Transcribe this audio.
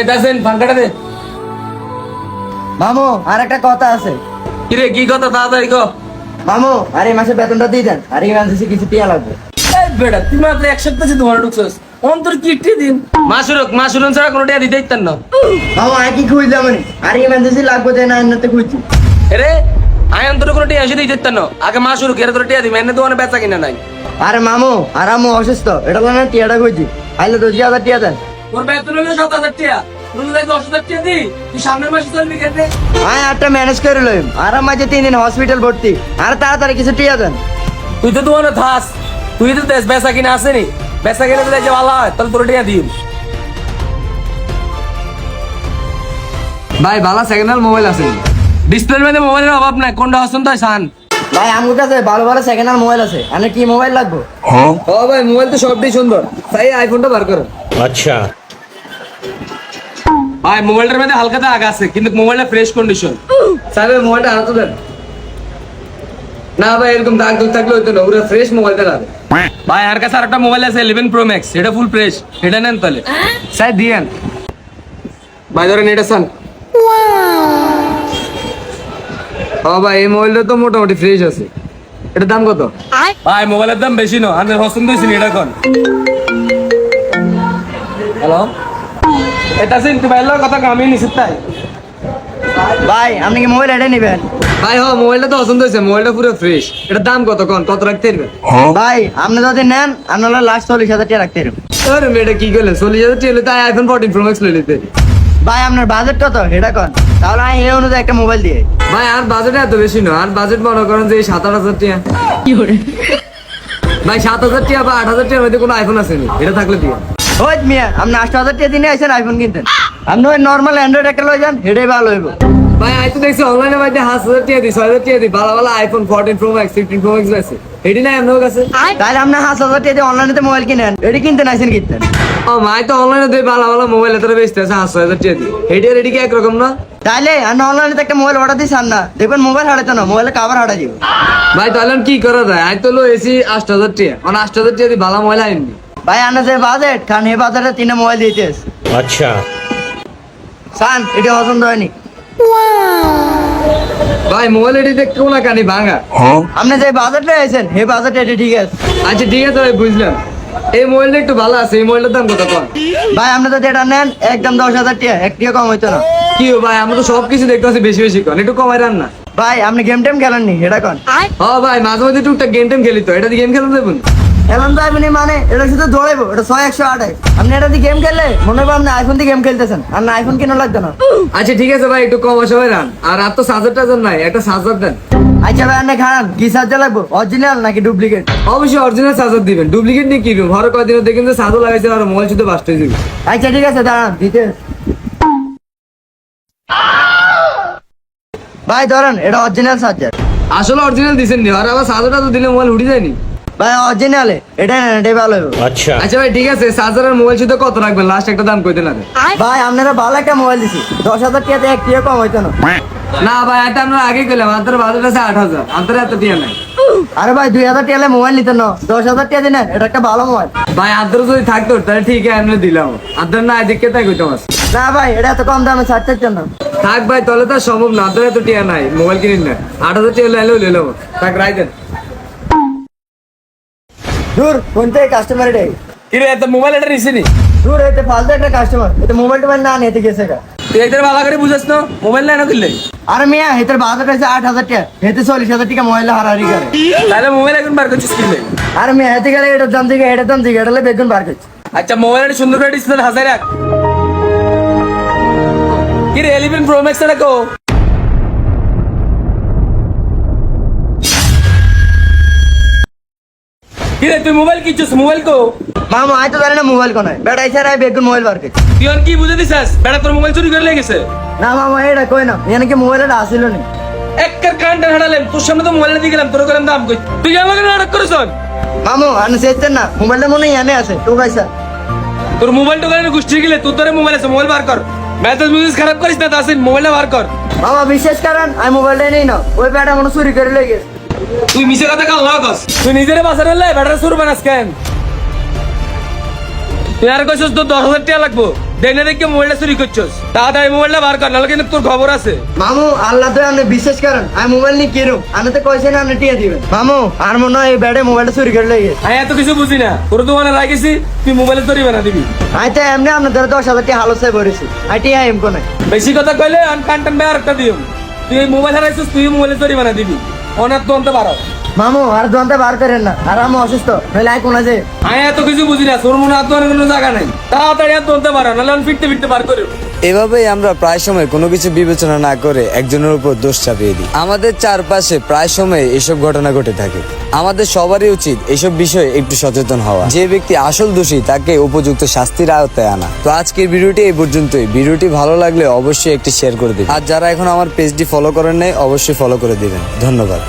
দাসেন ফাঙ্কাটা দে। মামু আর একটা কথা আছে। কিরে কি কথা তাড়াতাড়ি কো। মামু আর এই মাসে বেতনটা দিয়ে দেন, আর এই মাসে কিছু টিয়া লাগবে। এই বেটা তুই মাত্র এক সপ্তাহ তোমার ঢুকছস অন্তর কি টি দিন মাসুরন ছাড়া কোনো টাকা দিতে দিতেন না। মামু আর কি খুঁজলাম মানে, আর এই মাসে লাগবে যে না এমনিতে খুঁজছি। আরে আয় অন্তর কোনো টাকা এসে দিতে দিতেন না, আগে মাসুরক এর তোর টাকা দিবি এনে দোকানে বেচা কিনা নাই। আরে মামু আর আম্মু অসুস্থ, এটা না টিয়াটা খুঁজছি, আইলে 20,000 টিয়া দেন। তোর বেতন হলো 7,000 টাকা, তুই যদি 10,000 টাকা দি তুই সামনের মাসে চলবি কেটে। আয় আটটা ম্যানেজ করে লইম, আর মাঝে 3 দিন হসপিটাল ভর্তি, আর তাড়াতাড়ি কিছু টিয়া দেন। তুই তো দোকানে থাস, তুই তো দেশ বেচা কিনা আসেনি, বেচা কিনা দিলে যে ভালো হয় তাহলে তোর টাকা দিই। ভাই ভালো সেকেন্ড হ্যান্ড মোবাইল আছে, ডিসপ্লের মধ্যে মোবাইলের অভাব নাই, কোনটা হসন তাই সান। ভাই আমার কাছে ভালো ভালো সেকেন্ড হ্যান্ড মোবাইল আছে, আর কি মোবাইল লাগবে? ও ভাই মোবাইল তো সবটাই সুন্দর, তাই আইফোনটা বার করো। अच्छा ভাই মোবাইলটার মধ্যে হালকা দাগ আছে কিন্তু মোবাইলটা ফ্রেশ কন্ডিশন। স্যার মোবাইলটা হাতে দেন না ভাই, এরকম দাগ দুগ থাকলে হইতো না, পুরো ফ্রেশ মোবাইলটা লাগে। ভাই আর কাছে আরেকটা মোবাইল আছে 11 Pro Max, এটা ফুল ফ্রেশ, এটা নেন তাহলে স্যার দিয়েন। ভাই ধরেন এটা সান। ও ভাই এই মোবাইলটা তো মোটামুটি ফ্রেশ আছে, এটার দাম কত? ভাই মোবাইলের দাম বেশি না, আমাদের পছন্দ হয়েছে এটা কোন। হ্যালো এটা সিন তুই ভাইয়ের কথা আমি নিছি তাই। ভাই আপনি কি মোবাইল এটাই নেবেন? ভাই হ মোবাইলটা তো পছন্দ হয়েছে, মোবাইলটা পুরো ফ্রেশ, এটার দাম কত কোন, কত রাখতে পারবেন? ভাই আপনি যদি নেন আপনার লাস্ট 40,000 টাকা রাখতে পারবেন। আরে মেয়েটা কি করলেন, 40,000 টাকা তাই আইফোন 14 Pro Max লই নিতে। ভাই আপনার বাজেট কত এটা কোন, তাহলে আমি এই অনুযায়ী একটা মোবাইল দিয়ে। ভাই আর বাজেট এত বেশি না, আর বাজেট মনে করেন যে 7-8 হাজার টাকা। ভাই 7,000 টাকা বা 8,000 টাকার মধ্যে কোনো আইফোন আছে নি, এটা থাকলে দিয়ে। ওই মিয়া আপনি 8,000 টাকা দিয়ে আইছেন আইফোন কিনতেন, আপনি ওই নর্মাল অ্যান্ড্রয়েড একটা লই যান, এটাই ভালো হইব। ভাই আই তো দেখছি অনলাইনে ভাই 5,000 টাকা দিই, 6,000 টাকা দিই, ভালো ভালো iPhone 14 Pro Max 15 Pro Max আছে, এটি নাই আপনার কাছে? তাহলে আপনি 5,000 টাকা দিয়ে অনলাইনে মোবাইল কিনেন, এটি কিনতেন আইছেন কিনতেন। ও মাই তো অনলাইনে দেই ভালো ভালো মোবাইল এত বেচতে আছে 8,000 টাকা দিই, এটি আর এটি কি একরকম না? তাইলে আপনি অনলাইনে একটা মোবাইল অর্ডার দিয়েছেন না, দেখবেন মোবাইল হারাইতো না, মোবাইলের কাভার হারাই দিব। ভাই তাহলে কি করা যায়, আই তো লো এসি 8,000 টাকা, মানে 8,000 টাকা দিয়ে ভালো মোবাইল আইনি। ভাই আপনার যে বাজেট কারণ এই বাজারে 3টা মোবাইল দিতেছ अच्छा সান, এটা পছন্দ হয়নি। ভাই মোবাইল এটি দেখতে কোনা কানি ভাঙা। আপনি যে বাজেট আইছেন এই বাজেট এটা ঠিক আছে। আচ্ছা ঠিক আছে ভাই বুঝলাম, এই মোবাইলটা একটু ভালো আছে, এই মোবাইলটার দাম কত কম? ভাই আপনি যদি এটা নেন একদম 10,000 টাকা, এক টাকা কম হইতো না। কি ও ভাই আমরা তো সবকিছু দেখতে পাচ্ছি বেশি বেশি কন, একটু কমাই রান না। ভাই আপনি গেম টেম খেলেননি এটা কোন? ও ভাই মাঝে মাঝে টুকটাক গেম টেম খেলি তো, এটা দিয়ে গেম খেলতে দেবেন? এখন তো আপনি মানে এটা শুধু দৌড়াইবো, এটা 100-108। আপনি এটা দিয়ে গেম খেললে মনে হবে আপনি আইফোন দিয়ে গেম খেলতেছেন, আর না আইফোন কেনা লাগতো না। আচ্ছা ঠিক আছে ভাই একটু কম আসে রান, আর তো 1,000 নাই, একটা 1,000 দেন। আচ্ছা ভাই আপনি খান কি চার্জার লাগবো, অরিজিনাল নাকি ডুপ্লিকেট? অবশ্যই অরিজিনাল চার্জার দিবেন, ডুপ্লিকেট নিয়ে কি ঘরে কয়দিন দেখেন যে চার্জার লাগাইছে আর মোবাইল শুধু বাস্ট হয়ে যাবে। আচ্ছা ঠিক আছে দাঁড়ান দিতে। ভাই ধরেন এটা অরিজিনাল চার্জার। আসলে অরিজিনাল দিছেন নি, আর আবার চার্জারটা তো দিলে মোবাইল উঠে যায়নি। ভাই অরিজিনালে এটা নেন, এটাই ভালো হবে। अच्छा আচ্ছা ভাই ঠিক আছে, চার্জার আর মোবাইল শুধু কত রাখবেন, লাস্ট একটা দাম কইতে না। ভাই আপনারা ভালো একটা মোবাইল দিছি, 10,000 টাকাতে এক টাকা কম হইতো না। না ভাই এটা আমরা আগে গেলাম, আপনার বাজেট আছে 8,000, আপনার এত টিয়া নাই। আরে ভাই 2,000 টাকা মোবাইল নিতেন না, 10,000 টাকা দিন, এটা একটা ভালো মোবাইল। ভাই আদ্র যদি থাকতো তাহলে ঠিক আছে আমি দিলাম, আদ্র না দেখে তাই কইতাম। না ভাই এটা এত কম দামে ছাড়তে চান না। থাক ভাই তাহলে তো আর সম্ভব না, আদ্র এত টিয়া নাই, মোবাইল কিনিন না, 8,000 টাকা লাইলেও লইলাম, থাক রাই দেন। দূর কোন থেকে কাস্টমার এটাই কিরে এত মোবাইল এটা নিছি নি? দূর এতে ফালতু একটা কাস্টমার, এটা মোবাইল টোবাইল না নিতে গেছে এটা। তুই এদের ভালো করে বুঝাস না, মোবাইল নাই না দিলে। আরে মিয়া এটার বাজার আছে 8,000 টাকা, এতে 40,000 টাকা মোবাইল হারাহারি করে। তাহলে মোবাইল এখন বার করছিস কিনলে? আরে মিয়া এতে গেলে এটার দাম থেকে এটার দাম থেকে এটা বেগুন বার করছে। আচ্ছা মোবাইলটা সুন্দর করে ডিসপ্লে হাজার রাখ। কিরে 11 Pro Max টা কো? কিরে তুই মোবাইল কিনছিস, মোবাইল কো? মামা আয় তো জানি না মোবাইল কোনায়, বেটা এছাড়া বেগুন মোবাইল বার করছে। তুই আর কি বুঝে দিছিস, বেটা তোর মোবাইল চুরি করে লেগেছে। না মামা এটা কই না, এখানে কি মোবাইল এটা আসিল নি। একবার কানটা হারালেন, তোর সামনে তো মোবাইলটা দিয়ে গেলাম, তোর গেলাম দাম কই, তুই আমাকে নাটক করিস। মামু আপনি চেয়েছেন না মোবাইলটা মনে হয় এনে আছে তো পয়সা। তোর মোবাইল টোকালে গুষ্টি গেলে, তোর তোরে মোবাইল আছে, মোবাইল বার কর, মেসেজ মেসেজ খারাপ করিস না, তাসিন মোবাইলটা বার কর। মামা বিশেষ কারণ আমি মোবাইলটা নেই না, ওই বেটা মনে চুরি করে লেগে। তুই মিছে কথা কাল লাগস, তুই নিজেরে বাসার লাই বেটার সুর বানাস কেন? তুই আর কইছস তো 10,000 টাকা লাগবো, দেনে দেখে মোবাইলটা চুরি করছস, তাড়াতাড়ি মোবাইলটা বার কর, নাহলে কিন্তু তোর খবর আছে। মামু আল্লাহ তো আপনি বিশ্বাস করেন, আমি মোবাইল নিয়ে কিরম আমি তো কইছি না আপনি টিয়া দিবেন। মামু আর মনে হয় এই ব্যাডে মোবাইলটা চুরি করে লেগে গেছে। আমি এত কিছু বুঝি না, তোর দোকানে রাখিছি, তুই মোবাইলে চুরি বানা দিবি। আমি তো এমনি আপনাদের 10,000 টাকা হালো চাই ভরেছি, আমি টিয়া এম কোনে। বেশি কথা কইলে কান্টান ভাই আরেকটা দিও, তুই এই মোবাইল হারাইছিস, তুই মোবাইলে চুরি বানা দিবি, অনার তো আনতে পারো। মামু আর দোকানটা বার করেন না, আর আমি অসুস্থ নইলে আই কোনা যে। আমি এত কিছু বুঝি না, তোর মনে আর দোকানে কোনো জায়গা নাই, তাড়াতাড়ি আর দোকানতে পারো, নাহলে আমি ফিরতে ফিরতে বার করে। এভাবেই আমরা প্রায় সময় কোনো কিছু বিবেচনা না করে একজনের উপর দোষ চাপিয়ে দিই। আমাদের চারপাশে প্রায় সময় এসব ঘটনা ঘটে থাকে। আমাদের সবারই উচিত এসব বিষয়ে একটু সচেতন হওয়া, যে ব্যক্তি আসল দোষী তাকে উপযুক্ত শাস্তির আওতায় আনা। তো আজকের ভিডিওটি এই পর্যন্তই। ভিডিওটি ভালো লাগলে অবশ্যই একটি শেয়ার করে দিবেন, আর যারা এখন আমার পেজটি ফলো করেন নাই অবশ্যই ফলো করে দিবেন। ধন্যবাদ।